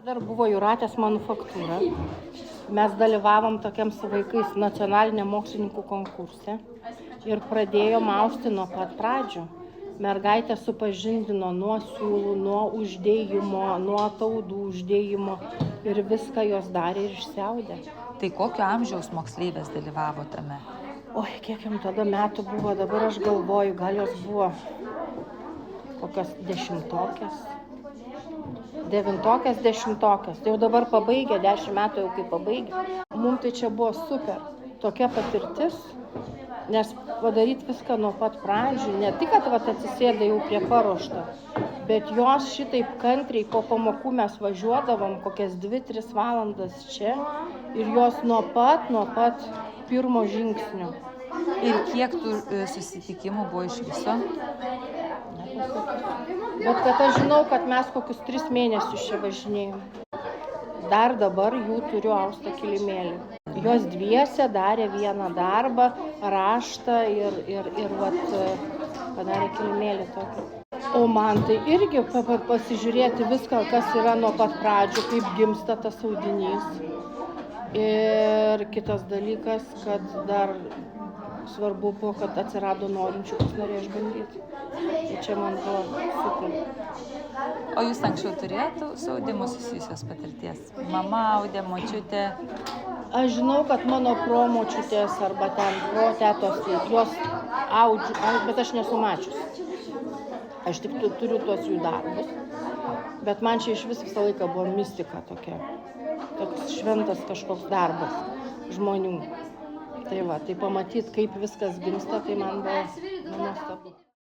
Dar buvo Jūratės manufaktūra. Mes dalyvavom tokiam su vaikais nacionaliniam mokslininkų konkurse ir pradėjom austi nuo pat pradžių. Mergaitė supažindino nuo siūlų, nuo uždėjimo, nuo taudų uždėjimo ir viską jos darė ir išsiaudė. Tai kokio amžiaus moksleivės dalyvavo tame? Oi, kiek jam tada metų buvo, dabar aš galvoju, gal jos buvo kokios 10-okės. 9-okės, 10-okės. Tai jau dabar pabaigė, 10 metų jau kaip pabaigė. Mums tai čia buvo super, tokia patirtis, nes padaryti viską nuo pat pradžių, ne tik, kad atsisėda jau prie paruošto, bet jos šitaip kantriai po pamokų mes važiuodavom kokias 2-3 valandas čia ir jos nuo pat pirmo žingsnio. Ir kiek tų susitikimų buvo iš viso? Bet kad aš žinau, kad mes kokius 3 mėnesius čia važinėjom. Dar dabar jų turiu austą kilimėlį. Jos dviese darė vieną darbą, raštą ir padarė kilimėlį tokį. O man tai irgi pasižiūrėti viską, kas yra nuo pat pradžių, kaip gimsta tas audinys. Ir kitas dalykas, kad dar svarbu buvo, kad atsirado norinčių, kas norėjo išbandyti. Tai čia man buvo super. O jūs anksčiau turėjote su audimu susijusios patirties? Mama audė, močiutė? Aš žinau, kad mano promočiutės arba ten protetos, jos audžiu, bet aš nesu mačius. Aš tik turiu tuos jų darbus. Bet man čia iš visą laiką buvo mistika tokia. Toks šventas kažkoks darbas žmonių. Tai va, tai pamatyti, kaip viskas gimsta, tai man buvo nuostabu.